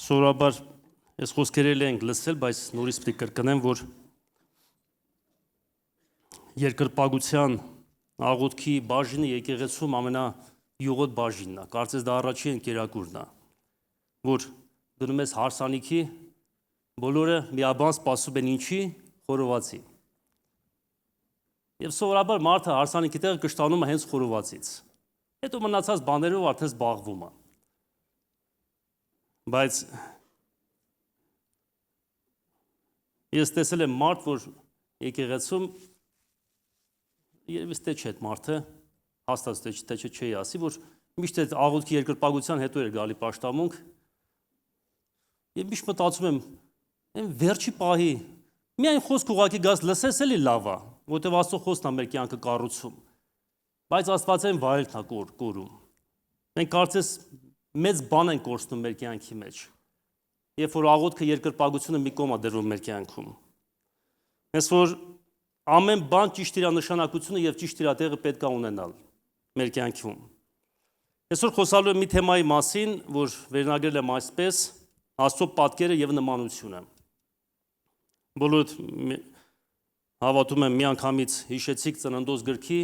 Սովորաբար ես խոսքերել ենք լսել, բայց նորից պետք է կրկնեմ, որ երկրպագության աղոթքի բաժինը եկեղեցում ամենայուղոտ բաժինն է, կարծես դա առաջին կերակուրն է, որ գնում ես հարսանիքի, բոլորը միաբան սպասում են ինչի, խորովածի։ Եվ սովորաբար մարդը հարսանիքի տեղը կշտանում է հենց խորովածից։ Հետո մնացած բաներով արդեն զբաղվում է։ Բայց ես տեսել եմ մարդ, որ եկեղեցում երևի թե չէ այդ մարդը, հաստատ թե չէ ասի, որ միշտ այդ աղոթքի երկրպագության հետո էր գալի պաշտամունք։ Եվ միշտ մտածում եմ, այն վերջի պահի, միայն խոսք ուղղակի գաս լսես էլի լավ է, որտեղ Աստծո խոսքն է մեր կյանքը կառուցում։ Բայց Աստվածային վայելքն է կորում։ Մենք կարծես մեծ բան են կորցնում մեր կյանքի մեջ, երբ որ աղոթքը երկրպագությունը մի կողմ է դրվում մեր կյանքում։ Հենց որ ամեն բան ճիշտ իր նշանակությունը եւ ճիշտ իր տեղը պետք է ունենալ մեր կյանքում։ Այսօր խոսալու եմ մի թեմայի մասին, որ վերնագրել եմ այսպես. Աստծո պատկերը եւ նմանությունը։ Բոլորդ հավատում եմ միանգամից հիշեցիք Ծննդոց գրքի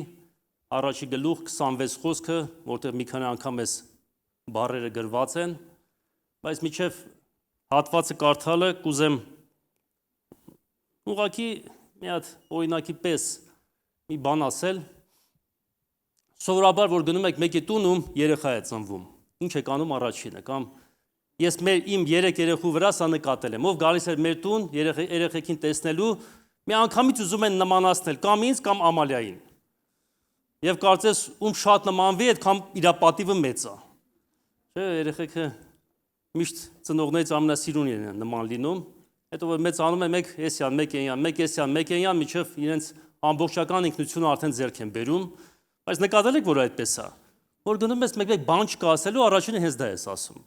առաջի գլուխ 26 խոսքը, որտեղ մի քանի անգամ էս բառերը գրված են, բայց միջև հատվածը կարդալը կուզեմ ուղղակի մի հատ օրինակի պես մի բան ասել։ Սովորաբար որ գնում եք մեկի տուն ում երեխա է ծնվում, ինչ եք անում առաջինը, կամ ես իմ 3 երեխու վրա սա նկատել եմ, ով գալիս էր մեր տուն երեխեքին տեսնելու, մի անգամից ուզում են նմանացնել կամ ինձ կամ Ամալիային։ Եվ կարծես ում շատ նմանվի, այդքան իր պատիվը մեծ է։ Չէ, երեխեքը միշտ ծնողներից ամենասիրունին են նման լինում, հետո որ մեծանում է մեկ էսյան, մեկ էնյան, մեկ էսյան, մեկ էնյան, միջև իրենց ամբողջական ինքնությունը արդեն ձեռք են բերում, բայց նկատել եք, որ այդպես է, որ գնում ես մեկ բան չկա ասելու, առաջինը հենց դա ես ասում։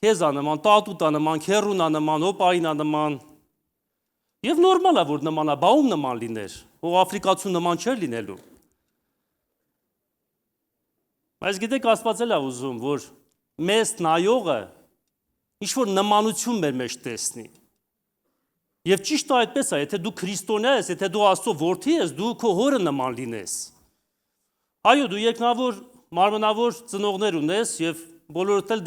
Քեզ է նման, տատուտ է նման, քեռուն է նման, օպային է նման։ Եվ նորմալ է, որ նման է, բա ում նման լիներ, ով աֆրիկացու նման չէր լինելու։ Բայց գիտեք, Աստված էլ է ուզում, որ մեզ նայողը ինչ-որ նմանություն մեր մեջ տեսնի։ Եվ ճիշտ է այդպես է, եթե դու քրիստոնյա ես, եթե դու Աստծո որդի ես, դու քո հորը նման լինես։ Այո, դու երկնավոր, մարմնավոր ծնողներ ունես եւ բոլորդ էլ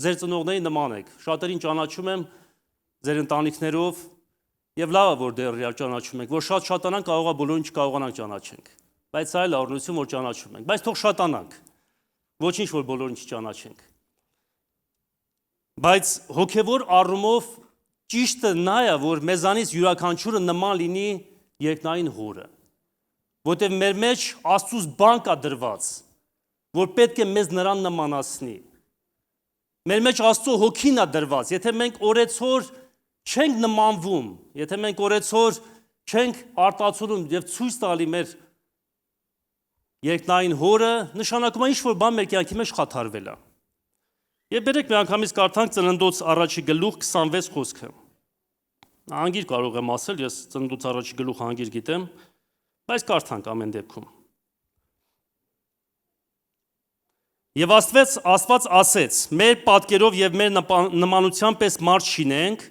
ձեր ծնողների նման եք։ Շատերին ճանաչում եմ ձեր ընտանիքներով եւ լավ է, որ դեռ ճանաչում եք, որ շատ շատանան կարող է բոլորին չկարողանանք ճանաչենք։ Բայց այլ առնություն, որ ճանաչում ենք, բայց թող շատանանք։ Ոչինչ որ բոլորին չճանաչենք։ Բայց հոգևոր առումով ճիշտը նա է, որ մեզանից յուրաքանչյուրը նման լինի երկնային հորը, որտեղ մեր մեջ Աստծուց բան կա դրված, որ պետք է մեզ նրան նմանացնի։ Մեր մեջ Աստծո հոգին է դրված, եթե մենք օրեցօր չենք նմանվում, եթե մենք օրեցօր չենք արտացոլում եւ ցույց տալի մեր երկնային հորը, նշանակում է ինչ-որ բան մեր կյանքի մեջ խաթարվել է։ Եվ բերեք մի անգամից կարդանք Ծննդոց առաջի գլուխ 26 խոսքը։ Անգիր կարող եմ ասել, ես Ծննդոց առաջի գլուխը անգիր գիտեմ, բայց կարդանք ամեն դեպքում։ Եվ Աստված ասեց. մեր պատկերով եւ մեր նմանության պես մարդ շինենք,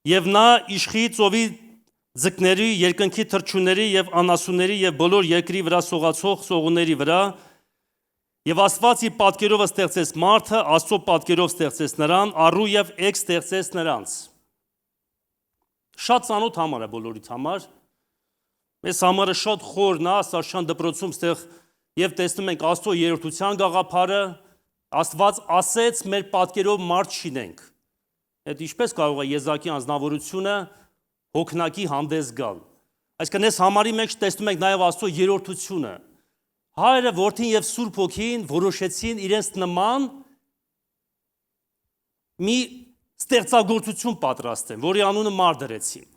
եւ նա իշխի ծովի ձկների, երկնքի թռչունների եւ անասունների եւ բոլոր երկրի վրա սողացող սողունների վրա, եւ Աստված իր պատկերով ստեղծեց մարդը, Աստծո պատկերով ստեղծեց նրան, առու եւ էգ ստեղծեց նրանց։ Շատ ծանոթ համար է բոլորիդ համար։ Այս համարը շատ խորն է, Սարշան դպրոցում ստեղ եւ տեսնում ենք Աստծո երրորդության գաղափարը, Աստված ասեց մեր պատկերով մարդ շինենք։ Այդ ինչպես կարող է Եզակի անձնավորությունը հոգնակի հանդես գալ։ Այսինքն այս համարի մեջ տեսնում ենք նաև Աստծո երրորդությունը։ Հայրը, Որդին եւ Սուրբ Հոգին որոշեցին իրենց նման մի ստեղծագործություն պատրաստեն, որի անունը մարդ դրեցին։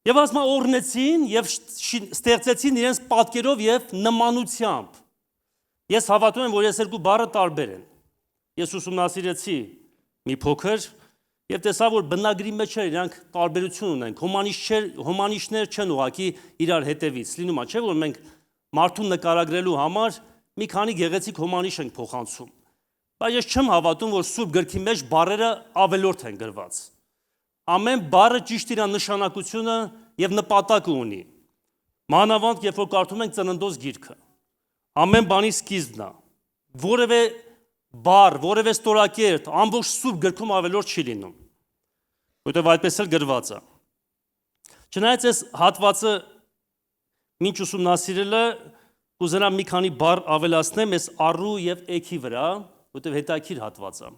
Եվ ասма օրհնեցին եւ ստեղծեցին իրենց պատկերով եւ նմանությամբ։ Ես հավատում եմ, որ այս երկու բառը տարբեր են։ Ես ուսումնասիրեցի մի փոքր եւ տեսա, որ բնագրի մեջ իրանք տարբերություն ունեն։ Հոմանիշներ չեն ուղղակի իրար հետևից։ Լինում է, չէ՞ որ մենք մարդուն նկարագրելու համար մի քանի գեղեցիկ հոմանիշ ենք փոխանցում։ Բայց ես չեմ հավատում, որ Սուրբ գրքի մեջ բառերը ավելորդ են գրված։ Ամեն բառը ճիշտ իր նշանակությունը եւ նպատակը ունի։ Մանավանդ երբ որ կարդում ենք Ծննդոց գիրքը, ամեն բանի սկիզբն է։ Որևէ բառ, որևէ ստորակերտ ամբողջ Սուրբ գրքում ավելորդ չի լինում։ Որտեղ այդպես էլ գրված է։ Չնայած այս հատվածը մինչ ուսումնասիրելը կուզենամ մի քանի բառ ավելացնեմ այս առու եւ էքի վրա, որտեղ հետաքրքիր հատված է։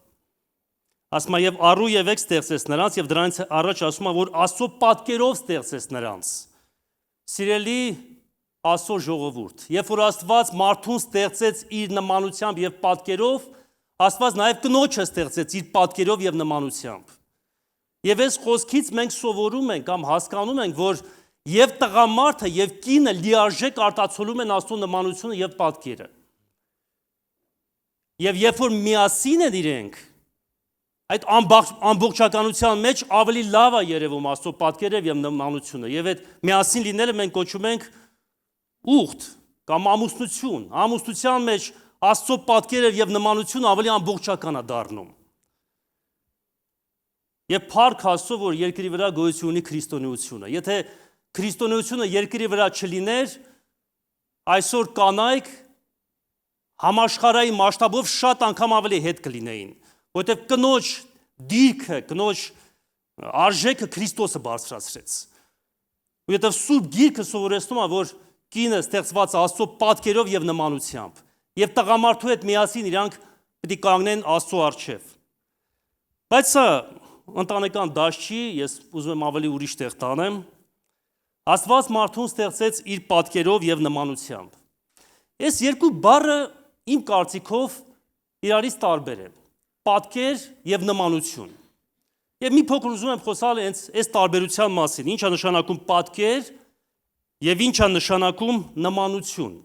Ասում է եւ առու եւ էք ստեղծեց նրանց եւ դրանից առաջ ասում է որ Աստծո պատկերով ստեղծեց նրանց։ Սիրելի Աստծո ժողովուրդ, երբ որ Աստված մարդուն ստեղծեց իր նմանությամբ եւ պատկերով, Աստված նաեւ կնոջը ստեղծեց իր պատկերով եւ նմանությամբ։ Եվ այս խոսքից մենք սովորում ենք կամ հասկանում ենք, որ եւ տղամարդը եւ կինը լիարժեք արտացոլում են Աստծո նմանությունը եւ պատկերը։ Եվ երբ որ միասին են իրենք, այդ ամբողջականության մեջ ավելի լավ է երևում Աստծո պատկերը եւ նմանությունը։ Եվ այդ միասին լինելը մենք կոչում ենք ուխտ կամ ամուսնություն։ Ամուսնության մեջ Աստծո պատկերը եւ նմանությունը ավելի ամբողջական է դառնում։ Եվ փառք Աստծո, որ երկրի վրա գոյություն ունի քրիստոնեությունը։ Եթե քրիստոնեությունը երկրի վրա չլիներ, այսօր կանայք համաշխարհային մասշտաբով շատ անգամ ավելի հետ կլինեին, որտեղ կնոջ դիրքը, կնոջ արժեքը Քրիստոսը բարձրացրեց։ Որտեղ Սուրբ Գիրքը սովորեցնում է, որ կինը ստեղծված է Աստծո պատկերով եւ նմանությամբ, եւ տղամարդու հետ միասին իրանք պետք է կանգնեն Աստծո առջև։ Բայց սա ընտանեկան դաշտ չի, ես ուզում եմ ավելի ուրիշ տեղ տանեմ։ Աստված մարդուն ստեղծեց իր պատկերով եւ նմանությամբ։ Այս երկու բառը իմ կարծիքով իրարից տարբեր են։ Պատկեր եւ նմանություն։ Եվ մի փոքր ուզում եմ խոսալ այս տարբերության մասին, ինչ է նշանակում պատկեր եւ ինչ է նշանակում նմանություն։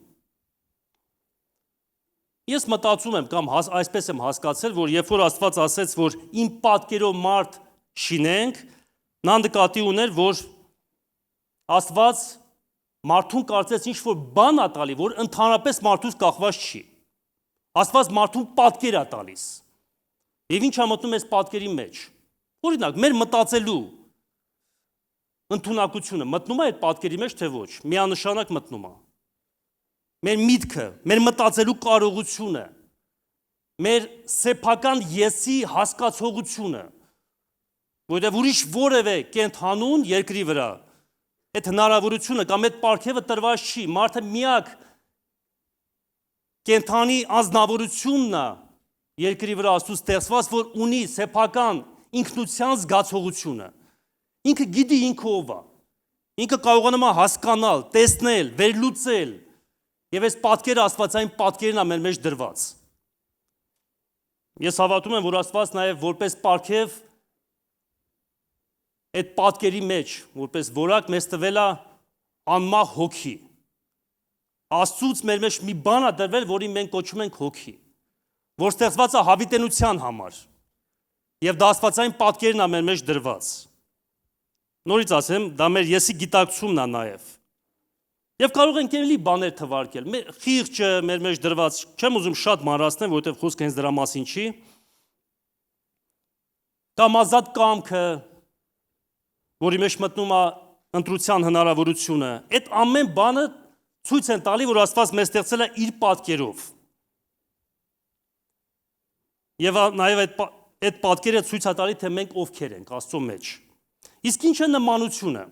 Ես մտածում եմ կամ այսպես եմ հասկացել, որ երբ որ Աստված ասեց, որ իմ պատկերով մարդ շինենք, նա նկատի ուներ, որ Աստված մարդուն կարծեց ինչ-որ բան է տալի, որ ընդհանրապես մարդուց կախված չի։ Աստված մարդուն պատկեր է տալիս։ Եվ ինչ է մտնում այս պատկերի մեջ։ Օրինակ, մեր մտածելու ընդունակությունը մտնում է այդ պատկերի մեջ, թե ոչ, միանշանակ մտնում է։ Մեր միտքը, մեր մտածելու կարողությունը, մեր սեփական եսի հասկացողությունը, որտեղ ուրիշ որևէ կենթանուն երկրի վրա այդ հնարավորությունը կամ այդ պարգևը տրված չի, մարդը միակ կենթանի անձնավորությունն է երկրի վրա Աստծո ստեղծված, որ ունի սեփական ինքնության զգացողությունը։ Ինքը գիտի ինքը ով է։ Ինքը կարողանում է հասկանալ, տեսնել, վերլուծել։ Եվ այս պատկերը Աստվածային պատկերն է մեր մեջ դրված։ Ես հավատում եմ, որ Աստված նաև որպես պարգև այդ պատկերի մեջ, որպես որակ մեզ տվել է անմահ հոգի։ Աստծուց մեր մեջ մի բան է դրվել, որին մենք կոչում ենք հոգի, որ ստեղծված է հավիտենության համար։ Եվ դա Աստվածային պատկերն է մեր մեջ դրված։ Նորից ասեմ, դա մեր եսի գիտակցումն է նաև։ Եվ կարող ենք ելի բաներ թվարկել։ Խիղճը մեր մեջ դրված, չեմ ուզում շատ մանրացնել, որովհետև խոսքը հենց դրա մասին չի։ Կամ ազատ կամքը, որի մեջ մտնում է ընտրության հնարավորությունը, այդ ամեն բանը ցույց են տալի, որ Աստված մեզ ստեղծել է իր պատկերով։ Եվ նաև այդ պատկերը ցույց է տալի, թե մենք ովքեր ենք Աստծո մեջ։ Իսկ ինչ է նմանությունը։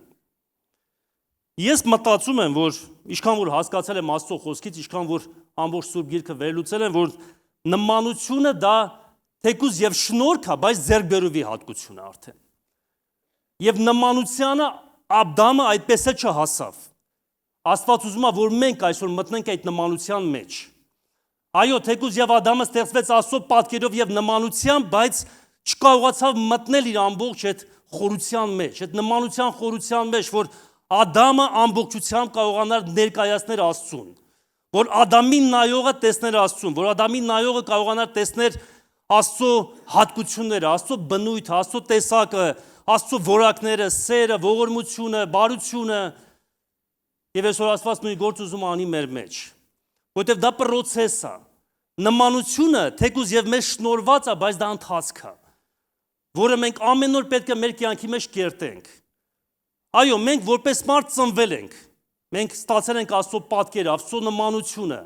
Ես մտածում եմ, որ ինչքան որ հասկացել եմ Աստծո խոսքից, ինչքան որ ամբողջ Սուրբ Գիրքը վերլուծել եմ, որ նմանությունը դա թեկուզ եւ շնորհք է, բայց ձեռքբերովի հատկություն է արդեն։ Եվ նմանությանը Ադամը այդպես է չհասավ։ Աստված ուզում է, որ մենք այսօր մտնենք այդ նմանության մեջ։ Այո, թեկուզ եւ Ադամը ստեղծվեց Աստծո պատկերով եւ նմանությամբ, բայց չկարողացավ մտնել իր ամբողջ այդ խորության մեջ, այդ նմանության խորության մեջ, որ Ադամը ամբողջությամբ կարողանար ներկայացնել Աստծուն, որ Ադամին նայողը տեսներ Աստծուն, որ Ադամին նայողը կարողանար տեսնել Աստծո հատկությունները, Աստծո բնույթը, Աստծո տեսակը, Աստծո որակները, սերը, ողորմությունը, բարությունը, եւ այսօր Աստված նույն գործ ուզում անի մեր մեջ, որտեղ դա process է, նմանությունը թեկուզ եւ մեզ շնորհված է, բայց դա ընթացք է, որը մենք ամեն օր պետք է մեր կյանքի մեջ կերտենք։ Այո, մենք որպես մարդ ծնվել ենք, մենք ստացել ենք Աստծո պատկերը, Աստծո նմանությունը։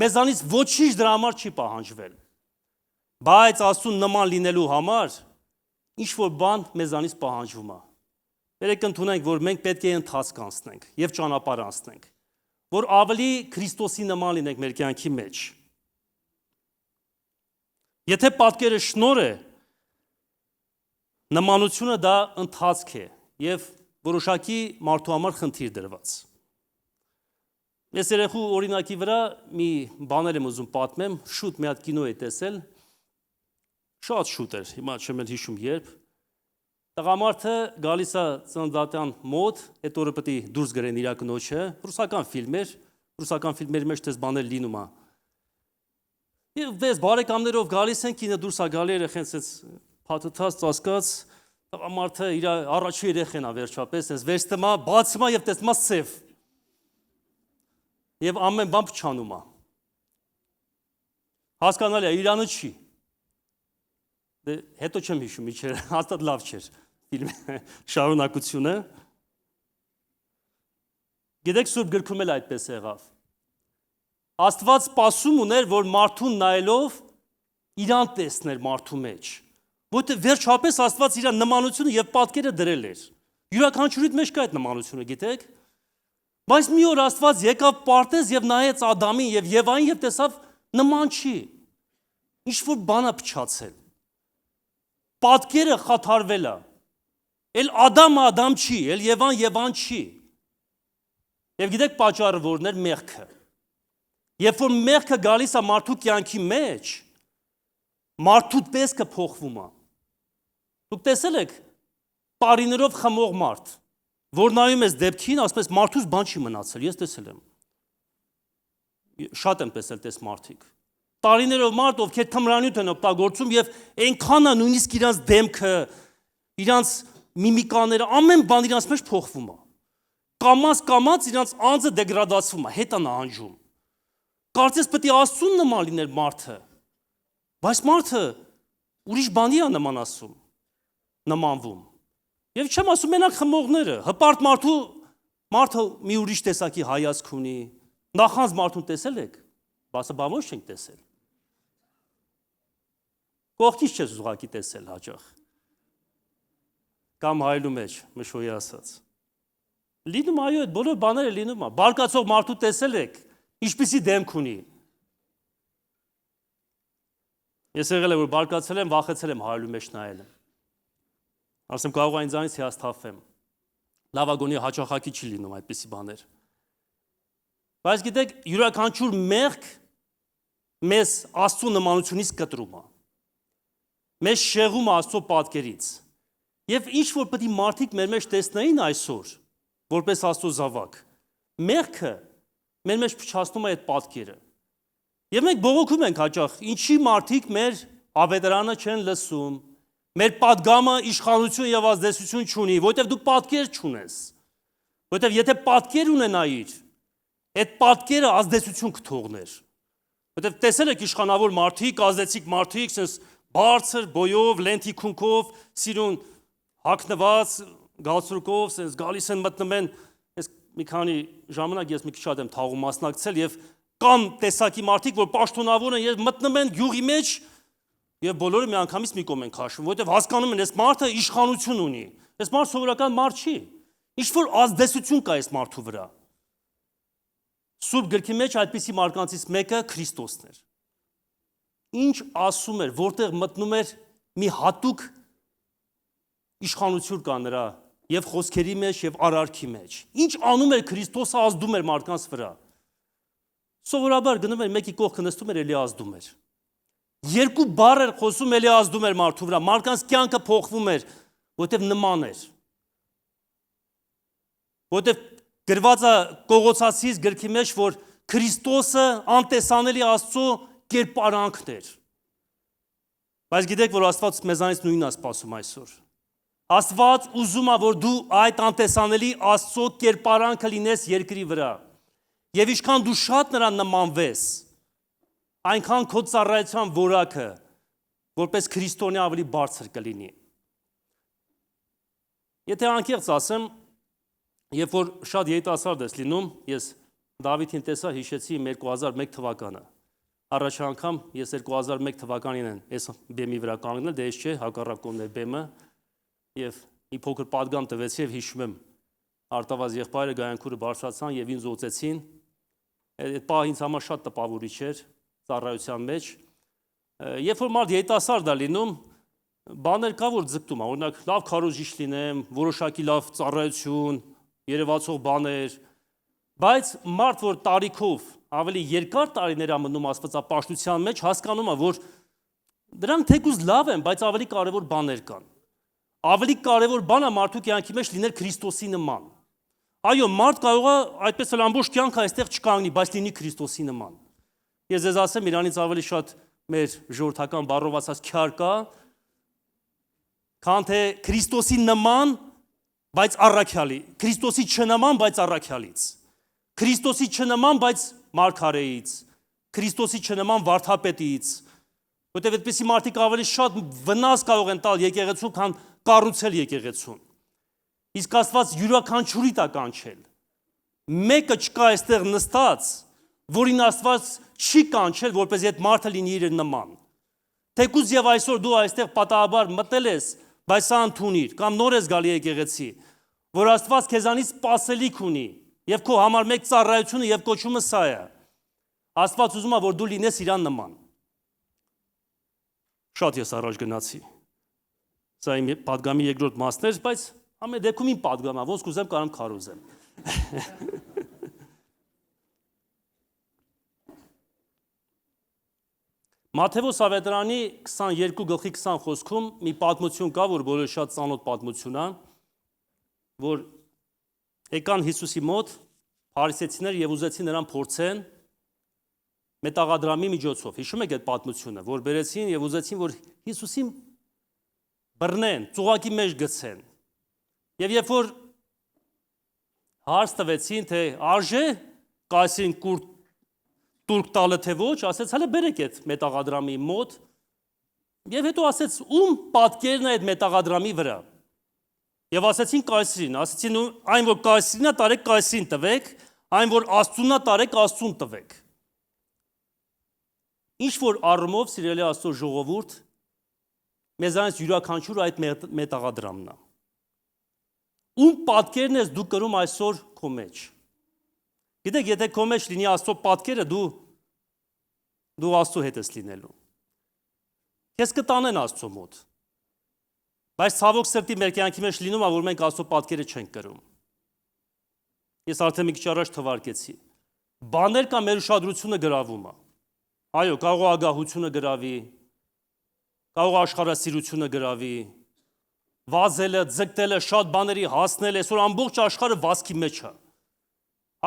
Մեզանից ոչինչ դրա համար չի պահանջվել։ Բայց Աստծուն նման լինելու համար ինչ որ բան մեզանից պահանջվում է։ Երեք ընդունենք, որ մենք պետք է ընթացք անցնենք եւ ճանապարհ անցնենք, որ ավելի Քրիստոսի նման լինենք մեր կյանքի մեջ։ Եթե պատկերը շնորհ է, նմանությունը դա ընթացք է եւ որոշակի մարդու համար խնդիր դրված։ Ես երեխու օրինակի վրա մի բաներ եմ ուզում պատմեմ, շուտ մի հատ կինո էի տեսել, շատ շուտ էր, հիմա չեմ էլ հիշում երբ։ Տղամարդը գալիս է ծննդատան մոտ, այդ օրը պետք է դուրս գրեն իր կնոջը, ռուսական ֆիլմերի մեջ դες բաներ լինում է։ Եվ դες բարեկամներով գալիս են, կինը դուրս է գալի, երեխեն sense փաթաթած, ծածկած, տղամարդը իր առաջի երեխեն է վերջապես, sense վերստում է, բացում է եւ տեսնում է սև։ Եվ ամեն բան փչանում է։ Հասկանալի է, Իրանը չի։ Դե հետո չեմ հիշում, իջեր, հաստատ լավ չէր ֆիլմի շարունակությունը։ Գիտեք, Սուրբ գրքում էլ այդպես եղավ։ Աստված սպասում ուներ, որ մարդուն նայելով իրան տեսներ մարդու մեջ։ Որտեղ վերջապես Աստված իր նմանությունը եւ պատկերը դրել էր։ Յուրաքանչյուրիդ մեջ կա այդ նմանությունը, գիտեք։ Բայց մի օր Աստված եկավ պարտեզ եւ նայեց Ադամին եւ Եվային եւ տեսավ նման չի։ Ինչ որ բան է փչացել։ Պատկերը խաթարվել է։ Էլ Ադամը Ադամ չի, էլ Եվան չի։ Եվ գիտեք պատճառը որն էր մեղքը։ Երբ որ մեղքը գալիս է մարդու կյանքի մեջ, մարդու տեսքը փոխվում է։ Դուք տեսել եք տարիներով խմող մարդ, որ նայում ես դեպքին, ասես մարդուց բան չի մնացել, ես տեսել եմ։ Շատ եմ տեսել տես մարդիկ։ Տարիներով մարդ, ովքեր թմրանյութ են օգտագործում եւ այնքան է նույնիսկ իրանց դեմքը, իրանց միմիկաները, ամեն բան իրանց մեջ փոխվում է։ Կամած իրանց անձը դեգրադացվում է, հետ է նահանջում։ Կարծես պետք է Աստծուն նման լիներ մարդը։ Բայց մարդը ուրիշ բանի է նմանվում։ Եվ չեմ ասում մենակ խմողները, հպարտ մարդը մի ուրիշ տեսակի հայացք ունի, նախանձ մարդուն տեսել եք, բասը բամոց չենք տեսել։ Կողքից չես ուղղակի տեսել հաճախ։ Կամ հայելու մեջ, մշոյի ասած։ Լինում այո, այդ բոլոր բաները լինում է։ Բարկացող մարդու տեսել եք, ինչպիսի դեմք ունի։ Ես եղել եմ, որ բարկացել եմ, վախեցել եմ հայելու մեջ նայել։ Ասեմ կարող է ինձանից հիասթափվեմ։ Լավագույնի հաճախակի չի լինում այդպիսի բաներ։ Բայց գիտեք, յուրաքանչյուր մեղք մեզ Աստծո նմանությունից կտրում է։ Մեզ շեղում է Աստծո պատկերից։ Եվ ինչ որ պետք է մարդիկ մեր մեջ տեսնեին այսօր, որպես Աստծո զավակ, մեղքը մեր մեջ փչացնում է այդ պատկերը։ Եվ մենք բողոքում ենք հաճախ, ինչի մարդիկ մեր ավետարանը չեն լսում, մեր պատգամը իշխանություն եւ ազդեցություն չունի, որտեվ դու պատկեր չունես։ Որտեվ եթե պատկեր ունենայիր, այդ պատկերը ազդեցություն կթողներ։ Որտեվ տեսել եք իշխանավոր մարդիկ, ազդեցիկ մարդիկ, sense բարձր բոյով, լենթիկունքով, սիրուն հագնված, գալստրուկով, sense գալիս են մտնում են, ես մի քանի ժամանակ ես մի քիչ շատ եմ թաղում մասնակցել եւ կան տեսակի մարդիկ, որ պաշտոնավոր են եւ մտնում են գյուղի մեջ եւ բոլորը միանգամից մի կողմ են քաշվում, որովհետեւ հասկանում են, այս մարդը իշխանություն ունի։ Այս մարդը սովորական մարդ չի։ Ինչ որ ազդեցություն կա այս մարդու վրա։ Սուրբ գրքի մեջ այդպիսի մարկանցից մեկը Քրիստոսն էր։ Ինչ ասում էր, որտեղ մտնում էր մի հատուկ իշխանություն կա նրա եւ խոսքերի մեջ եւ արարքի մեջ։ Ինչ անում էր Քրիստոսը, ազդում էր մարդկանց վրա։ Սովորաբար գնում էր մեկի կողքը նստում էր, էլի ազդում էր։ Երկու բառ էր խոսում, էլի ազդում էր մարդու վրա, մարդկանց կյանքը փոխվում էր, որտեղ նման էր։ Որտեղ գրված է Կողոսացիս գրքի մեջ, որ Քրիստոսը անտեսանելի Աստծո կերպարանքն էր։ Բայց գիտեք, որ Աստված մեզանից նույնն է սպասում այսօր։ Աստված ուզում է, որ դու այդ անտեսանելի Աստծո կերպարանքը լինես երկրի վրա։ Եվ ինչքան դու շատ նրան նմանվես, այնքան քո ծառայության որակը որպես քրիստոնյա ավելի բարձր կլինի։ Եթե անկեղծ ասեմ, երբ որ շատ երիտասարդ ես լինում, ես Դավիթին տեսա հիշեցի 2001 թվականը։ Առաջ անգամ ես 2001 թվականին եմ այս բեմի վրա կանգնել, դե ես չէ, հակառակ կողմն էր բեմը, եւ մի փոքր պատգամ տվեցի եւ հիշում եմ Արտավազ եղբայրը Գայանքուրը բարձրացան եւ ինձ օծեցին։ Այդ պահը ինձ համար շատ տպավորիչ էր ծառայության մեջ։ Երբ որ մարդ երիտասարդ է լինում, բաներ կա որ ձգտում է, օրինակ լավ քարոզիչ լինեմ, որոշակի լավ ծառայություն, երևացող բաներ, բայց մարդ որ տարիքով ավելի երկար տարիներ է մնում աստվածապաշտության մեջ, հասկանում է, որ դրանք թեկուզ լավ են, բայց ավելի կարևոր բաներ կան։ Ավելի կարևոր բանը մարդու կյանքի մեջ լինել Քրիստոսի նման։ Այո, մարդ կարող է այդպես էլ ամբողջ կյանքը այստեղ չկանգնի, բայց լինի Քրիստոսի նման։ Ես ձեզ ասեմ, իրանից ավելի շատ մեր ժողովրդական բառով ասած քյար կա, քան թե Քրիստոսի նման, բայց առաքյալի, Քրիստոսի չնման, բայց առաքյալից, Քրիստոսի չնման, բայց մարգարեից, Քրիստոսի չնման վարդապետից, որտեղ այդպիսի մարդիկ ավելի շատ վնաս կարող են տալ եկեղեցուն, քան կառուցել եկեղեցուն։ Իսկ Աստված յուրաքանչյուրի տա կանչել։ Մեկը չկա այստեղ նստած, որին Աստված չի կանչել, որպեսզի այդ մարդը լինի իր նման։ Թեկուզ եւ այսօր դու այստեղ պատահաբար մտել ես, բայց սա ընդունիր, կամ նոր ես գալի եկեղեցի, որ Աստված քեզանից սպասելիք ունի, եւ քո համար մեկ ծառայությունը եւ կոչումը սա է։ Աստված ուզում է, որ դու լինես իրան նման։ Շատ ես առաջ գնացի։ Սա իմ պատգամի երկրորդ մասն էր, բայց ամեն դեպքում իմ պատգամը, ոնց կուզեմ կարամ քարոզեմ։ Մատթեոս ավետարանի 22:20 խոսքում մի պատմություն կա, որ բոլորը շատ ծանոթ պատմություն է, որ եկան Հիսուսի մոտ փարիսեցիներ եւ ուզեցին նրան փորձեն մետաղադրամի միջոցով։ Հիշում եք այդ պատմությունը, որ բերեցին եւ ուզեցին, որ Հիսուսին բռնեն, ծուղակի մեջ գցեն։ Եվ երբ որ հարց տվեցին, թե արժե կայսին տուրք տալը թե ոչ, ասեց, հələ բերեք այդ մետաղադրամի մոտ։ Եվ հետո ասեց, ում պատկերն է այդ մետաղադրամի վրա։ Եվ ասեցին կայսրին, ասեցին այն որ կայսրին է, տարեք կայսրին տվեք, այն որ Աստծունն է, տարեք Աստծուն տվեք։ Ինչ որ առումով սիրելի Աստծո ժողովուրդ, մեզանից յուրաքանչյուր այդ մետաղադրամն է։ Ում պատկերն ես դու կրում այսօր քո մեջ։ Գիտեք, եթե քո մեջ լինի Աստծո պատկերը, դու Աստծո հետ ես լինելու։ Քեզ կտանեն Աստծո մոտ։ Բայց ցավոք սրտի մեր կյանքի մեջ լինում է, որ մենք Աստծո պատկերը չենք կրում։ Ես արդեն մի քիչ առաջ թվարկեցի։ Բաներ կա մեր ուշադրությունը գրավում է։ Այո, կարող է ագահությունը գրավի, կարող է աշխարհասիրությունը գրավի, վազելը, ձգտելը, շատ բաների հասնել, այսօր ամբողջ աշխարհը վազքի մեջ է։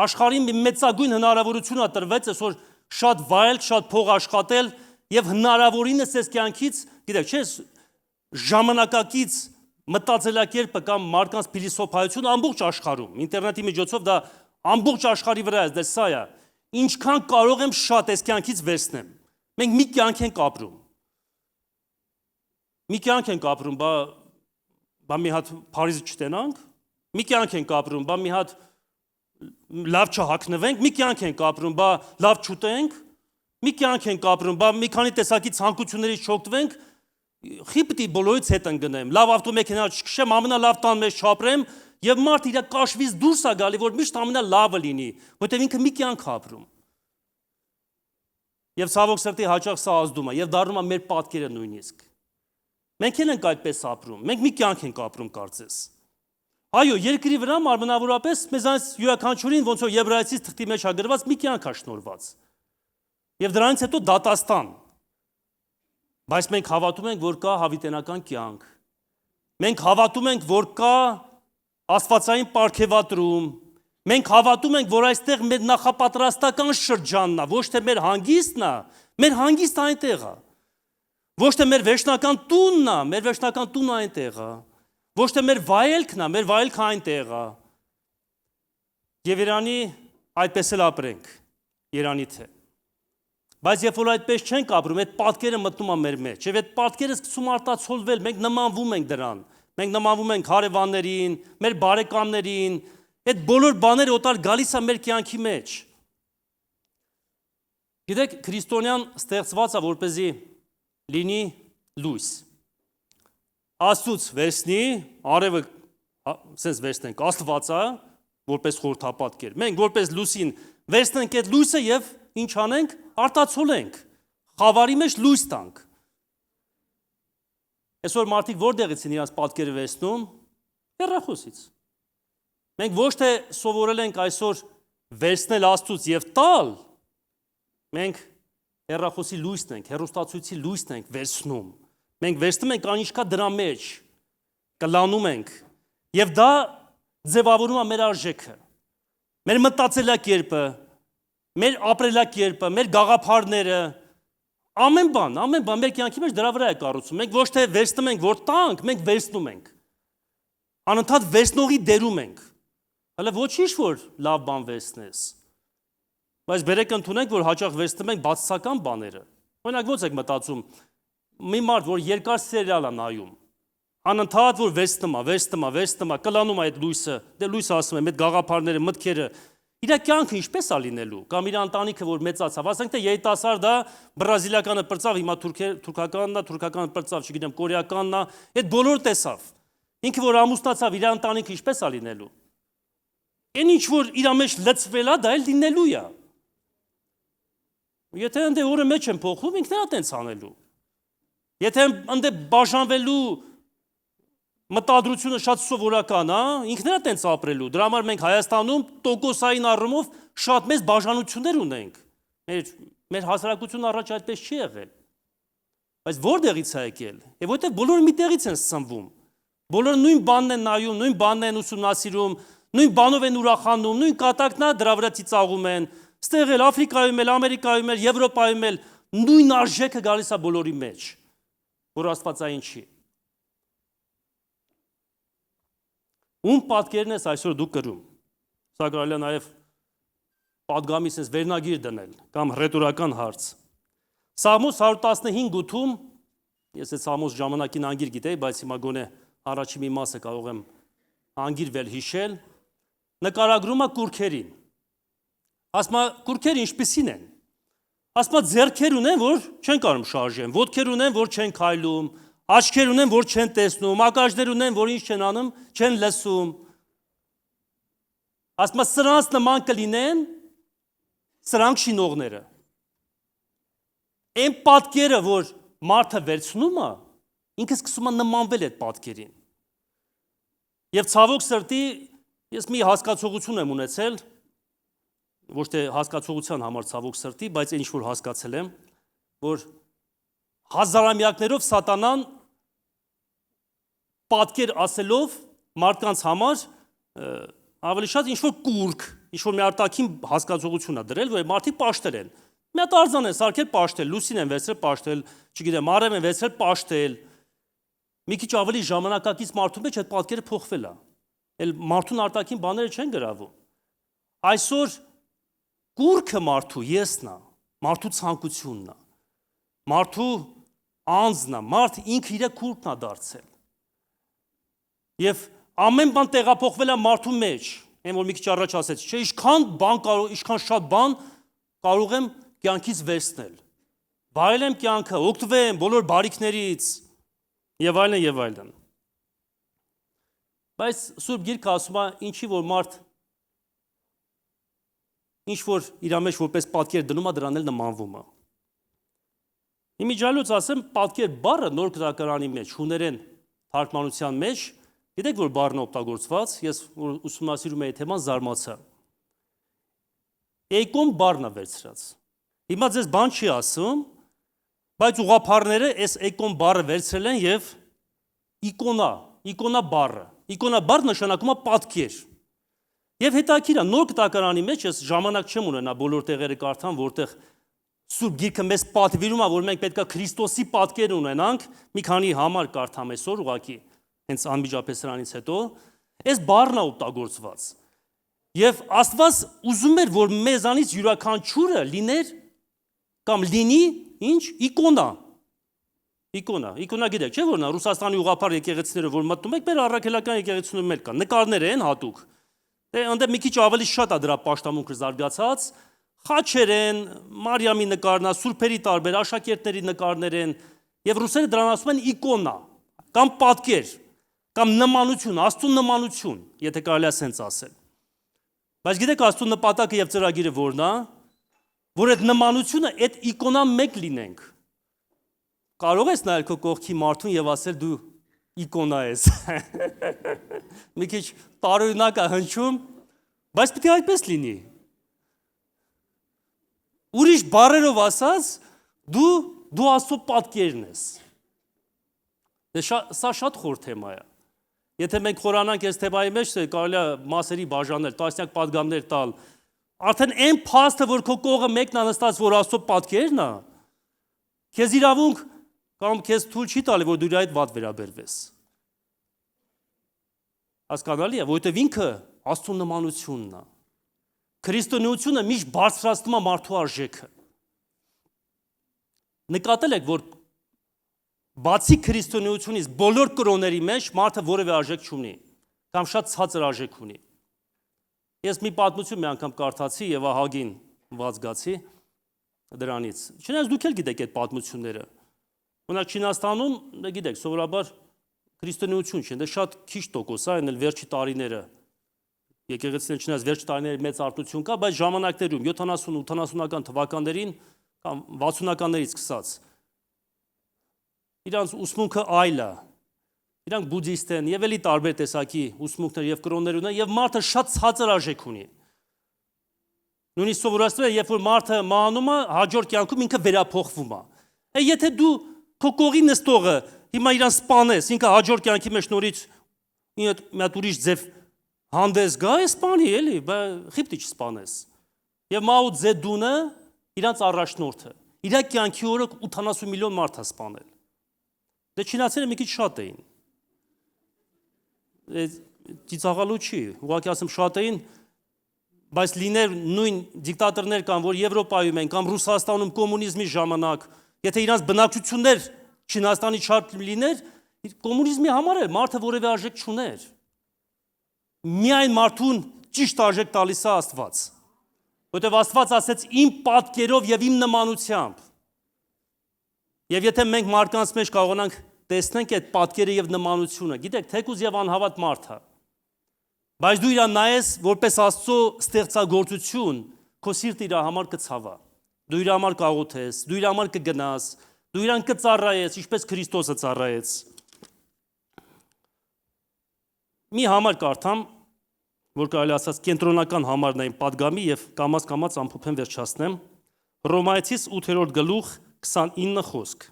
Աշխարհին մի մեծագույն հնարավորություն է տրվեց այսօր շատ վայել, շատ փող աշխատել եւ հնարավորինս այս կյանքից, գիտեք, չէ՞, ժամանակակից մտածելակերպը կամ մարդկանց փիլիսոփայությունը ամբողջ աշխարհում, ինտերնետի միջոցով դա ամբողջ աշխարհի վրա է, դա սա է։ Ինչքան կարող եմ շատ այս կյանքից վերցնեմ։ Մենք մի կյանք ենք ապրում։ Մի կյանք ենք ապրում, բա մի հատ Փարիզը չտենանք, մի կյանք ենք ապրում, բա մի հատ լավ չհագնվենք, մի կյանք ենք ապրում, բա լավ չուտենք, մի կյանք ենք ապրում, բա մի քանի տեսակի ցանկություններից չօգտվենք, խի պիտի բոլորից հետ ընկնեմ, լավ ավտոմեքենա չքշեմ, ամենալավ տան մեջ չապրեմ, եւ մարդ իր կաշվից դուրս է գալի, որ միշտ ամենալավը լինի, որտեղ ինքը մի կյանք ապրում։ Եվ ցավոք սրտի հաճախ սա ազդում է, եւ դառնում է մեր պատկերը նույնիսկ։ Մենք ենք այդպես ապրում, մենք մի կյանք ենք ապրում կարծես։ Այո, երկրի վրա մարմնավորապես մեզանից յուրաքանչյուրին ոնց որ Եբրայեցիս թղթի մեջ է գրված մի կյանք է շնորհված։ Եվ դրանից հետո դատաստան։ Բայց մենք հավատում ենք, որ կա հավիտենական կյանք։ Մենք հավատում ենք, որ կա աստվածային պարգևատրում։ Մենք հավատում ենք, որ այստեղ մեր նախապատրաստական շրջանն է, ոչ թե մեր հանգիստն է, մեր հանգիստը այնտեղ է։ Ոչ թե մեր վերջնական տունն է, մեր վերջնական տունը այնտեղ է։ Ոչ թե մեր վայելքն է, մեր վայելքը այնտեղ է։ Եվ Երանի այդպես էլ ապրենք, Երանի թե։ Բայց երբ որ այդպես չենք ապրում, այդ պատկերը մտնում է մեր մեջ, եւ այդ պատկերը սկսում արտացոլվել, մենք նմանվում ենք դրան։ Մենք նմանվում ենք հարևաններին, մեր բարեկամներին, այդ բոլոր բաները օտար գալիս է մեր կյանքի մեջ։ Գիտեք, քրիստոնյան ստեղծված է որպեսզի լինի լույս։ Աստծուց վերցնի, արևը sense վերցնենք, Աստված է, որպես խորհրդապատկեր։ Մենք որպես լույսին վերցնենք այդ լույսը եւ ինչ անենք, արտացոլենք, խավարի մեջ լույս տանք։ Այսօր մարդիկ որտեղից են իրաց պատկերը վերցնում, հեռախոսից։ Մենք ոչ թե սովորել ենք այսօր վերցնել Աստծուց եւ տալ, մենք հեռախոսի լույսն ենք, հեռուստացույցի լույսն ենք վերցնում։ Մենք վերցնում ենք անիշկա դրա մեջ, կլանում ենք, եւ դա ձևավորում է մեր արժեքը, մեր մտածելակերպը, մեր ապրելակերպը, մեր գաղափարները, ամեն բան մեր կյանքի մեջ դրա վրա է կառուցում։ Մենք ոչ թե վերցնում ենք, որ տանք, մենք վերցնում ենք։ Անընդհատ վերցնողի դերում ենք։ Հələ ոչինչ որ լավ բան վերցնես։ Բայց բերեք ընդունենք, որ հաճախ վերցնում ենք բացասական բաները։ Օրինակ ո՞նց եք մտածում։ Մի մարդ, որ երկար սերիալ է նայում, անընդհատ որ վերցնում է, կլանում է այդ լույսը, դե լույսը ասում եմ, այդ գաղափարները, մտքերը, իր կյանքը ինչպես է լինելու, կամ իր ընտանիքը, որ մեծացավ, ասենք թե երիտասարդ է, բրազիլիականը պրծավ, հիմա թուրքականն է, թուրքականը պրծավ, չգիտեմ, կորեականն է, այդ բոլորը տեսավ։ Ինքը որ ամուսնացավ, իր ընտանիքը ինչպես է լինելու։ Այն ինչ որ իր մեջ լցվել է, դա էլ լինելու է։ Եթե ընդ օրը մեջ են փոխվում, ինքն է տենց անելու։ Եթե ընդ բաժանվելու մտադրությունը շատ սովորական է, ինքն է տենց ապրելու։ Դրա համար մենք Հայաստանում տոկոսային առումով շատ մեծ բաժանություններ ունենք։ Մեր հասարակությունը առաջ այդպես չի եղել։ Բայց որտեղից է եկել։ Եվ որտեղ բոլորը մի տեղից են սնվում։ Բոլորը նույն բանն են նայում, նույն բանն են ուսումնասիրում, նույն բանով են ուրախանում, նույն կատակն է դրա վրա ծիծաղում են։ Ստեղ էլ Աֆրիկայում էլ, Ամերիկայում էլ, Եվրոպայում էլ նույն արժեքը գալիս է բոլորի մեջ, որ աստվածային չի։ Ում պատկերն ես այսօր դու կրում։ Սա կարելի է նաև պատգամի sense վերնագիր դնել կամ ռետորական հարց։ Սաղմոս 115-ում ես այդ Սաղմոս ժամանակին անգիր գիտեի, բայց հիմա գոնե առաջի մի մասը կարող եմ անգիրվել հիշել, նկարագրում է կուռքերին։ Ասում է կուռքերը ինչպիսին են։ Ասում է ձեռքեր ունեն, որ չեն կարող շարժեն, ոտքեր ունեն, որ չեն քայլում, աչքեր ունեն, որ չեն տեսնում, ականջներ ունեն, որ ինչ չեն անում, չեն լսում։ Ասում է սրանց նման կլինեն սրանք շինողները։ Այն պատկերը, որ մարդը վերցնում է, ինքը սկսում է նմանվել այդ պատկերին։ Եվ ցավոք սրտի ես մի հասկացողություն եմ ունեցել, ոչ թե հասկացողության համար ցավոք սրտի, բայց ինչ որ հասկացել եմ, որ հազարամյակներով սատանան պատկեր ասելով մարդկանց համար ավելի շատ ինչ որ կուրք, ինչ որ մի արտաքին հասկացողություն է դրել, որ մարդիկ պաշտել են։ Մի հատ արձան են սարքել պաշտել, լուսին են վերցրել պաշտել, չգիտեմ, արև են վերցրել պաշտել։ Մի քիչ ավելի ժամանակակից մարդու մեջ այդ պատկերը փոխվել է։ Էլ մարդուն արտաքին բաները չեն գրավում։ Այսօր կուրքը մարդու եսն է, մարդու ցանկությունն է, մարդու անձն է, մարդ ինքը իր կուրքն է դարձել։ Եվ ամեն բան տեղափոխվել է մարդու մեջ, այն որ մի քիչ առաջ ասեցի, չէ, ինչքան շատ բան կարող եմ կյանքից վերցնել։ Վայելեմ կյանքը, օգտվեմ բոլոր բարիքներից եւ այլն եւ այլն։ Բայց Սուրբ Գիրքը ասում է, ինչի որ մարդ ինչ որ իր մեջ որպես պատկեր դնում է, դրան էլ նմանվում է։ Իմիջիալուց ասեմ, պատկեր բառը նոր գրականարանի մեջ, հուներեն թարգմանության մեջ, գիտեք որ բառն օգտագործված, ես որ ուսումնասիրում էի թեման զարմացա։ Էյկոն բառն է վերցրած։ Հիմա ձեզ բան չի ասում, բայց ուղղափառները այս էյկոն բառը վերցրել են եւ իկոնա բառը։ Իկոնա բառը նշանակում է պատկեր։ Եվ հետաքրքիր է, նոր գրականարանի մեջ ես ժամանակ չեմ ունենա բոլոր տեղերը կարդամ, որտեղ Սուրբ Գիրքը մեզ պատվիրում է, որ մենք պետքա Քրիստոսի պատկեր ունենանք, մի քանի համար կարդամ այսօր ուղղակի, հենց անմիջապես սրանից հետո, այս բառն է օգտագործված։ Եվ Աստված ուզում էր, որ մեզանից յուրաքանչյուրը լիներ կամ լինի ինչ Իկոնա գիտեք, չէ՞ որ նա Ռուսաստանի ուղղափառ եկեղեցիները որ մտնում եք, մեր առաքելական եկեղեցիներում էլ կան, նկարներ են հատուկ։ Դե այնտեղ մի քիչ ավելի շատ է դրա պաշտամունքը զարգացած, խաչեր են, Մարիամի նկարն է, սուրբերի տարբեր աշակերտների նկարներ են, եւ ռուսերը դրան ասում են իկոնա, կամ պատկեր, կամ նմանություն, Աստծո նմանություն, եթե կարելի է ասենց ասել։ Բայց գիտեք Աստծո նպատակը եւ ծրագիրը որն է, որ այդ նմանությունը այդ իկոնա մեկ լինենք։ Կարող ես նայել քո կողքի մարդուն եւ ասել դու իկոնա ես։ Մի քիչ տարօրինակ է հնչում, բայց պետք է այդպես լինի։ Ուրիշ բառերով ասած, դու Աստծո պատկերն ես։ Սա շատ խոր թեմա է։ Եթե մենք խորանանք այս թեմայի մեջ, կարելի է մասերի բաժանել, տասնյակ պատգամներ տալ, արդեն այն փաստը, որ քո կողը մեկն է նստած, որ Աստծո պատկերն է, քեզ իրավունք կամ քեզ թույլ չի տալի, որ դու իր այդ վատ վերաբերվես։ Հասկանալի է, որովհետև ինքը Աստծո նմանությունն է։ Քրիստոնեությունը միշտ բարձրացնում է մարդու արժեքը։ Նկատել եք, որ բացի քրիստոնեությունից բոլոր կրոնների մեջ մարդը որևէ արժեք չունի, կամ շատ ցածր արժեք ունի։ Ես մի պատմություն մի անգամ կարդացի եւ ահագին ված գացի դրանից։ Չնայած դուք էլ գիտեք այդ պատմությունները։ Օրինակ Չինաստանում, գիտեք, սովորաբար քրիստոնեություն չի, դա շատ քիչ տոկոս է, այն էլ վերջի տարիները։ Եկեղեցին չնայած վերջի տարիների մեծ արտություն կա, բայց ժամանակներում 70-80-ական թվականներին կամ 60-ականներից սկսած իրանց ուսմունքը այլ է։ Իրանք բուդդիստ են եւ էլի տարբեր տեսակի ուսմունքներ եւ կրոններ ունեն եւ մարդը շատ ցածր արժեք ունի։ Նույնիսկ սովորացվել է, երբ որ մարդը մահանում է, հաջորդ կյանքում ինքը վերափոխվում է։ Եթե դու քո կողի նստողը հիմա իրան սպանես, ինքը հաջորդ կյանքի մեջ նորից մի հատ ուրիշ ձև հանդես գա, սպանի էլի, խիպտի չսպանես։ Եվ Մաո Ձեդունը իրանց առաջնորդը, իր կյանքի օրը 80 միլիոն մարդ է սպանել։ Դե չինացիները մի քիչ շատ էին։ Ծիծաղալու չի, ուղղակի ասեմ շատ էին, բայց լիներ նույն դիկտատորներ կան, որ Եվրոպայում են, կամ Ռուսաստանում կոմունիզմի ժամանակ, եթե իրանց բնակչություններ Չինաստանի շատ լիներ, կոմունիզմի համար է մարդը որևէ արժեք չուներ։ Միայն մարդուն ճիշտ արժեք տալիս է Աստված։ Որտեվ Աստված ասեց իմ պատկերով եւ իմ նմանությամբ։ Եվ եթե մենք մարդկանց մեջ կարողանանք տեսնենք այդ պատկերը եւ նմանությունը, գիտեք, թեկուզ եւ անհավատ մարդ է։ Բայց դու իրան նայես որպես Աստծո ստեղծագործություն, քո սիրտը իր համար կցավա։ Դու իր համար կաղոթես, դու իր համար կգնաս, դու իրան կծառայես, ինչպես Քրիստոսը ծառայեց։ Մի համար կարդամ, որ կարելի ասած կենտրոնական համարն այն պատգամի եւ կամաց ամփոփեմ վերջացնեմ։ Հռոմայեցիս 8-րդ գլուխ 29 խոսք։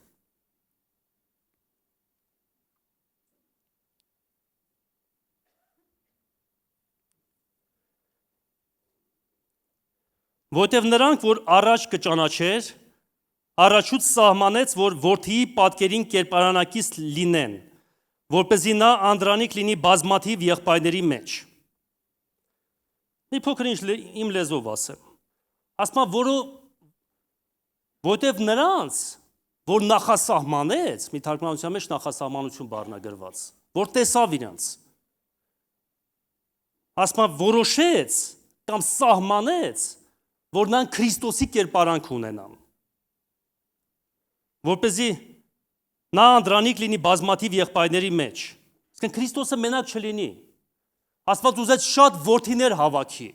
Որտեվ նրանք, որ առաջ կճանաչեր, առաջուց սահմանեց, որ որդիի պատկերին կերպարանակից լինեն, որպեսզի նա անդրանիկ լինի բազմաթիվ եղբայրների մեջ։ Մի փոքր ինչ իմ լեզվով ասեմ։ Ասում որտեվ նրանց, որ նախասահմանեց, մի թարգմանության մեջ նախասահմանություն բառն է գրված, որ տեսավ իրենց։ Ասում որոշեց կամ սահմանեց, որ նրանք Քրիստոսի կերպարանք ունենան, որպեսզի նա անդրանիկ լինի բազմաթիվ եղբայրների մեջ, այսինքն Քրիստոսը մենակ չլինի, Աստված ուզեց շատ որդիներ հավաքի,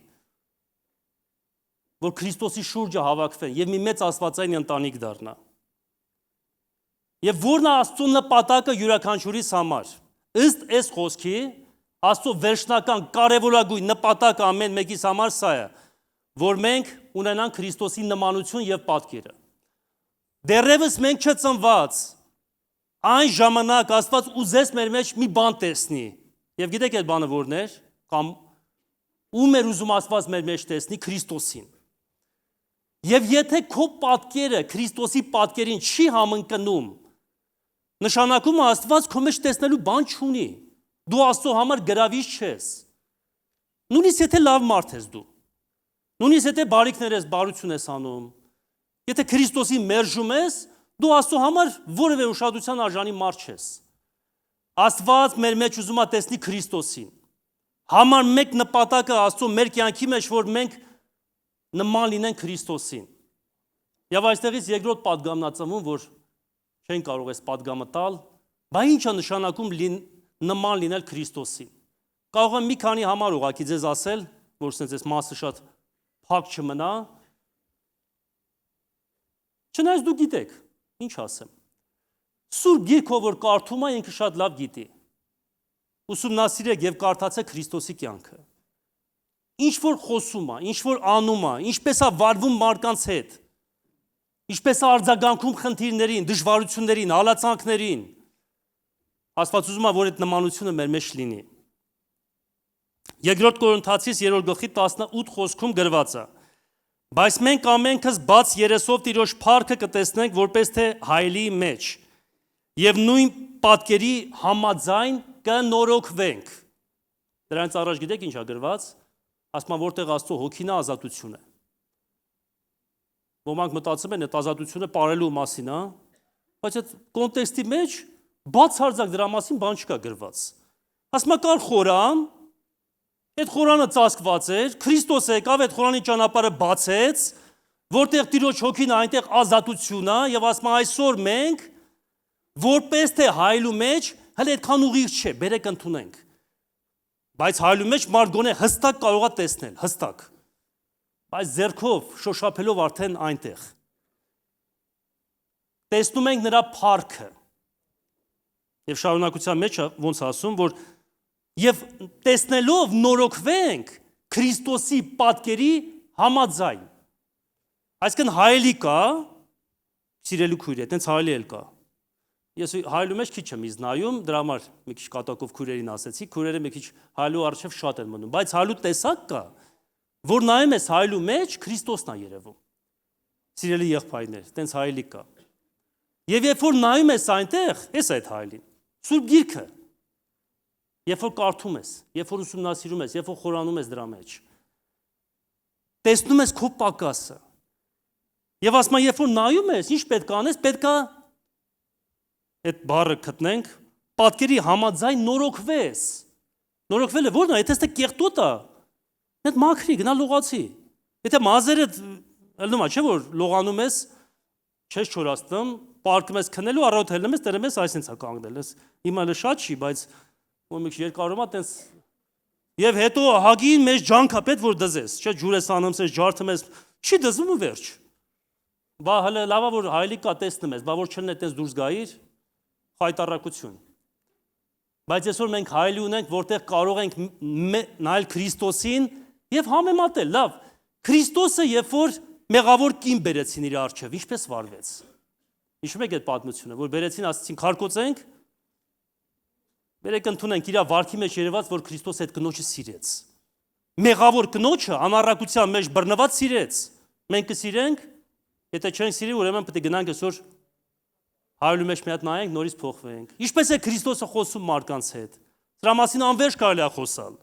որ Քրիստոսի շուրջը հավաքվեն և մի մեծ աստվածային ընտանիք դառնա, և որն է Աստծո նպատակը յուրաքանչյուրիս համար, ըստ այս խոսքի, Աստծո վերջնական կարևորագույն նպատակը ամեն մեկիս համար սա է, որ մենք ունենանք Քրիստոսի նմանություն և պատկերը։ Դեռևս մենք չծնված, այն ժամանակ Աստված ուզեց մեր մեջ մի բան տեսնի, և գիտեք այդ բանը որն էր, կամ ում էր ուզում Աստված մեր մեջ տեսնի, Քրիստոսին։ Եվ եթե քո պատկերը Քրիստոսի պատկերին չի համընկնում, նշանակում է Աստված քո մեջ տեսնելու բան չունի, դու Աստծո համար գրավիչ չես, նույնիսկ եթե լավ մարդ ես դու, նույնիսկ եթե բարիքներ ես, բարություն ես անում, Եթե Քրիստոսին մերժում ես, դու Աստծո համար որևէ ուշադրության արժանի մարդ չես։ Աստված մեր մեջ ուզում է տեսնի Քրիստոսին։ Համար մեկ նպատակը Աստծո մեր կյանքի մեջ, որ մենք նման լինենք Քրիստոսին։ Եվ այստեղից երկրորդ պատգամն է ծնվում, որ չեն կարող այս պատգամը տալ, բա ի՞նչ է նշանակում նման լինել Քրիստոսին։ Կարող եմ մի քանի համար ուղղակի ձեզ ասել, որ ասենց այս մասը շատ փակ չմնա։ Չնայած դու գիտեք, ինչ ասեմ։ Սուրբ Գիրքով որ կարդում է, ինքը շատ լավ գիտի։ Ուսումնասիրեք եւ կարդացեք Քրիստոսի կյանքը։ Ինչ որ խոսում է, ինչ որ անում է, ինչպես է վարվում մարդկանց հետ, ինչպես է արձագանքում խնդիրներին, դժվարություններին, հալածանքներին։ Աստված ուզում է, որ այդ նմանությունը մեր մեջ լինի։ Երկրորդ Կորինթացիս 3:18 խոսքում գրված է. Բայց մենք ամենքս բաց երեսով Տիրոջ փառքը կտեսնենք, որպես թե հայելի մեջ, եւ նույն պատկերի համաձայն կնորոգվենք։ Դրանից առաջ գիտեք ինչ է գրված։ Ասում են, որտեղ Աստծո հոգին է, ազատություն է։ Ոմանք մտածում են, այդ ազատությունը ապարելու մասին է, բայց այդ կոնտեքստի մեջ բացարձակ դրա մասին բան չկա գրված։ Ասում է, կար խորան, այդ խորանը ծածկված էր, Քրիստոս եկավ, այդ խորանի ճանապարհը բացեց, որտեղ Տիրոջ հոգին է, այնտեղ ազատություն է, եւ ասում է, այսօր մենք որպես թե հայելու մեջ հələ այդքան ուղիղ չէ, բերեք ընդունենք։ Բայց հայելու մեջ մարդ գոնե հստակ կարող է տեսնել, հստակ։ Բայց ձեռքով շոշափելով արդեն այնտեղ։ Տեսնում ենք նրա փառքը։ Եվ շարունակության մեջ ոնց ասում, որ եւ տեսնելով նորոգվենք Քրիստոսի պատկերի համաձայն։ Այսինքն հայելի կա, սիրելի քույր, այտենց հայելի էլ կա։ Ես հայելու մեջ քիչ եմ իznայում, դրա համար մի քիչ կատակով քույրերին ասեցի, քույրերը մի քիչ հայելու առջև շատ են մնում, բայց հայելու տեսակ կա, որ նայում ես հայելու մեջ Քրիստոսն է երևում։ Սիրելի եղբայրներ, այտենց հայելի կա։ Եվ երբ որ նայում ես այնտեղ, ես այդ հայելին, Սուրբ Գիրքը, երբ որ կարդում ես, երբ որ ուսումնասիրում ես, երբ որ խորանում ես դրա մեջ, տեսնում ես քո պակասը։ Եվ ասում եմ, երբ որ նայում ես, ինչ պետք է անես, պետք է այդ բառը գտնենք, պատկերի համաձայն նորոգվես։ Նորոգվելը ո՞րն է, եթե ստե կեղտոտ է, այդ մաքրի, գնա լողացի։ Եթե մազերը ելնում է, չէ՞ որ լողանում ես, չես չորացնում, պարկում ես քնելու, առավոտ ելնում ես, դերում ես այսինց է կանգնել, ես հիմա էլ շատ չի, բայց ու մի քիչ երկարում է, տենց եւ հետո հագին մեջ ջանք է պետք որ դզես, չէ՞ ջուր ես անում, ես ջարդում ես, չի դզվում ու վերջ։ Բա հələ լավա որ հայլի կա տեսնում ես, բա որ չլինի այդպես դուրս գայիր, խայտարակություն։ Բայց այսօր մենք հայելի ունենք, որտեղ կարող ենք նայել Քրիստոսին եւ համեմատել, լավ, Քրիստոսը երբ որ մեղավոր կին բերեցին իր առջև, ինչպես վարվեց։ Հիշում եք այդ պատմությունը, որ բերեցին, ասացին քարկոծենք, բերեք ընդունենք իր վարքի մեջ երևաց, որ Քրիստոս այդ կնոջը սիրեց։ Մեղավոր կնոջը անառակության մեջ բռնված սիրեց։ Մենք կսիրենք, եթե չենք սիրի, ուրեմն պետք է գնանք այսօր հայելու մեջ մի հատ նայենք, նորից փոխվենք։ Ինչպես է Քրիստոսը խոսում մարդկանց հետ։ Դրա մասին անվերջ կարելի է խոսալ։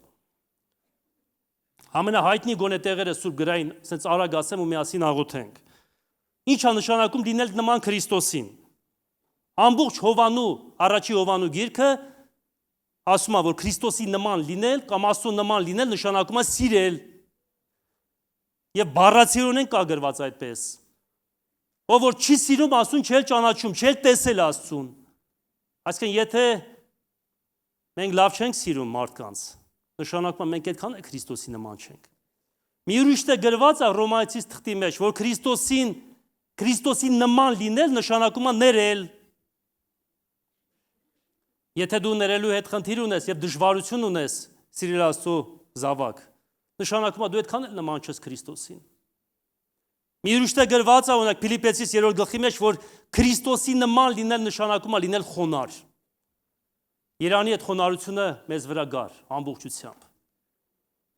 Ամենահայտնի գոնե տեղերը Սուրբ գրային, ասենց արագ ասեմ ու միասին աղոթենք։ Ինչ է նշանակում լինել նման Քրիստոսին։ Ամբողջ Հովանու, առաջի Հովանու գիրքը ասում է, որ Քրիստոսի նման լինել կամ Աստծո նման լինել նշանակում է սիրել։ Եվ բառացիորեն կա գրված այդպես։ Ով որ չի սիրում Աստծուն, չէ ճանաչում, չէ տեսել Աստծուն։ Այսինքն եթե մենք լավ չենք սիրում մարդկանց, նշանակում է մենք այդքան է Քրիստոսի նման չենք։ Մի ուրիշ տեղ գրված է Հռոմայացիս թղթի մեջ, որ Քրիստոսի նման լինել նշանակում է ներել։ Եթե դու ներելու հետ խնդիր ունես եւ դժվարություն ունես, սիրել Աստծո զավակ, նշանակում է դու այդքան էլ նման չես Քրիստոսին։ Մի ուրիշ տեղ գրված է օրինակ Փիլիպպեցիս 3 գլխի մեջ, որ Քրիստոսի նման լինել նշանակում է լինել խոնարհ։ Երանի այդ խոնարհությունը մեզ վրա գար ամբողջությամբ։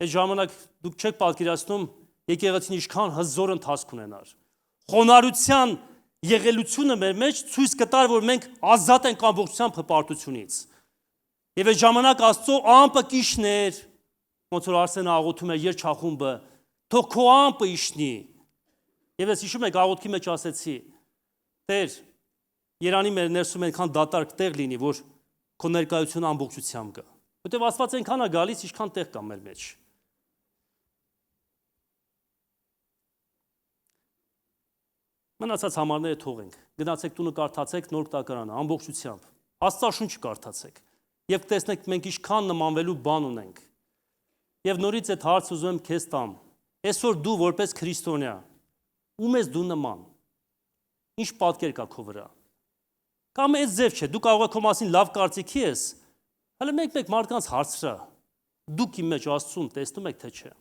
Այդ ժամանակ դուք չեք պատկերացնում եկեղեցին ինչքան հզոր ընթացք ունենար։ Խոնարհության եղելությունը մեր մեջ ցույց կտար, որ մենք ազատ ենք ամբողջությամբ հպարտությունից։ Եվ այդ ժամանակ Աստծո ամպը կիշներ, ոնց որ Արսենը աղոթում է երջախումբը, թող քո ամպը իշնի։ Եվ ես հիշում եք աղոթքի մեջ ասեցի. Տեր, Երանի մեր ներսում այնքան դատարկ տեղ լինի, որ քո ներկայությունը ամբողջությամբ կա։ Որտեվ Աստված այնքան է գալիս, ինչքան տեղ կա մեր մեջ։ Մնացած համարները թողենք։ Գնացեք տունը կարդացեք նոր կտակարանը ամբողջությամբ։ Աստծաշունչը կարդացեք։ Եվ տեսնեք մենք ինչքան նմանվելու բան ունենք։ Եվ նորից այդ հարց ուզում եմ քեզ տամ։ Այսօր դու որպես քրիստոնյա ում ես դու նման։ Ինչ պատկեր կա քո վրա։ Կամ այս ձև չէ, դու կարող ես քո մասին լավ կարծիքի ես, հələ մեկ մարդկանց հարցրա։ Դուք իմ մեջ Աստծուն տեսնում եք թե չէ։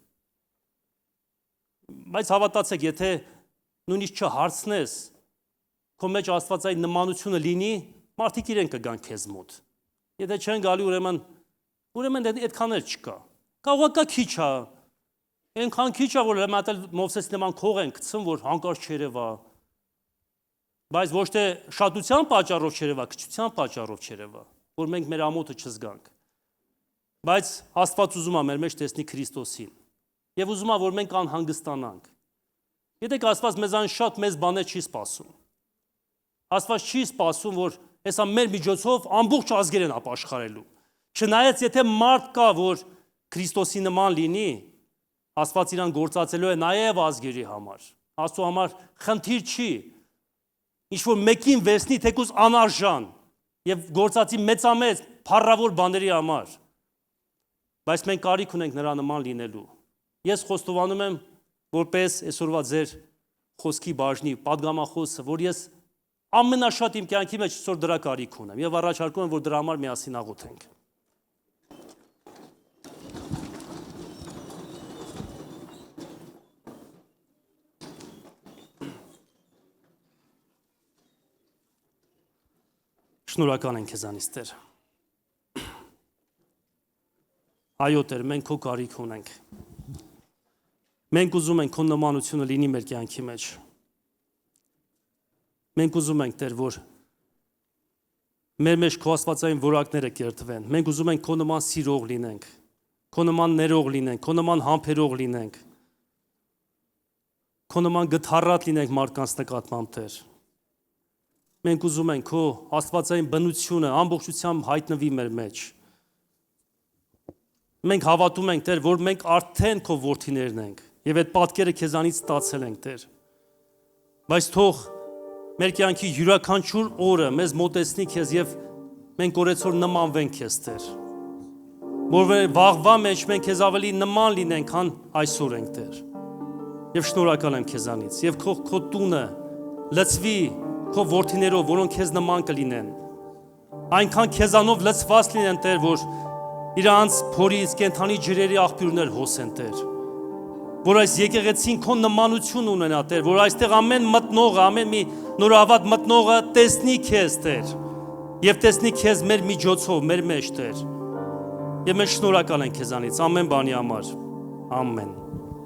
Բայց հավատացեք, եթե նույնիսկ չհարցնես, քո մեջ Աստվածային նմանությունը լինի, մարդիկ իրեն կգան քեզ մոտ։ Եթե չեն գալի, ուրեմն այդքան էլ չկա։ Կարող է կա քիչ է։ Այնքան քիչ է, որ մատել Մովսեսի նման քող են գցում, որ հանկարծ չերևա։ Բայց ոչ թե շատության պատճառով չերևա, քչության պատճառով չերևա, որ մենք մեր ամոթը չզգանք։ Բայց Աստված ուզում է մեր մեջ տեսնի Քրիստոսին։ Եվ ուզում է, որ մենք անհանգստանանք։ Գիտեք, Աստված մեզանից շատ մեծ բաներ չի սպասում։ Աստված չի սպասում, որ հեսա մեր միջոցով ամբողջ ազգեր են ապաշխարելու։ Չնայած եթե մարդ կա, որ Քրիստոսի նման լինի, Աստված իրան գործածելու է նաև ազգերի համար։ Աստծո համար խնդիր չի։ Ինչ որ մեկին վերցնի թեկուզ անարժան եւ գործածի մեծամեծ փառավոր բաների համար։ Բայց մենք կարիք ունենք նրա նման լինելու։ Ես խոստովանում եմ, որպես այսօրվա ձեր խոսքի բաժնի падգամախոսը, որ ես ամենաշատ իմ կյանքի մեջ այսօր դրա կարիք ունեմ եւ առաջարկում եմ, որ դրա համար միասին աղոթենք։ Շնորհակալ ենք քեզանից, Տեր։ Այո, Տեր, մենք քո կարիք ունենք։ Մենք ուզում ենք քո նմանությունը լինի մեր կյանքի մեջ։ Մենք ուզում ենք, Տեր, որ մեր մեջ քո աստվածային որակները կերտվեն։ Մենք ուզում ենք քո նման սիրող լինենք, քո նման ներող լինենք, քո նման համբերող լինենք, քո նման գթառատ լինենք մարդկանց նկատմամբ, Տեր։ Մենք ուզում ենք քո աստվածային բնությունը ամբողջությամբ հայտնվի մեր մեջ։ Մենք հավատում ենք, Տեր, որ մենք արդեն քո որդիներն ենք եւ այդ պատկերը քեզանից ստացել ենք, Տեր։ Բայց թող մեր կյանքի յուրաքանչյուր օրը մեզ մոտեցնի քեզ եւ մենք օրեցօր նմանվենք քեզ, Տեր։ Որ վաղվա մեջ մենք քեզ ավելի նման լինենք, քան այսօր ենք, Տեր։ Եվ շնորհակալ եմ քեզանից եւ քո տունը լցվի քո որդիներով, որոնք քեզ նման կլինեն։ Այնքան քեզանով լցված լինեն, Տեր, որ իրանց փորից կենթանի ջրերի աղբյուրներ հոսեն, Տեր։ Որ այս եկեղեցին քո նմանություն ունենա, Տեր, որ այստեղ ամեն մտնողը, ամեն մի նորավատ մտնողը տեսնի քեզ, Տեր, եւ տեսնի քեզ մեր միջոցով, մեր մեջ, Տեր։ Եվ մենք շնորհակալ ենք քեզանից ամեն բանի համար։ Ամեն։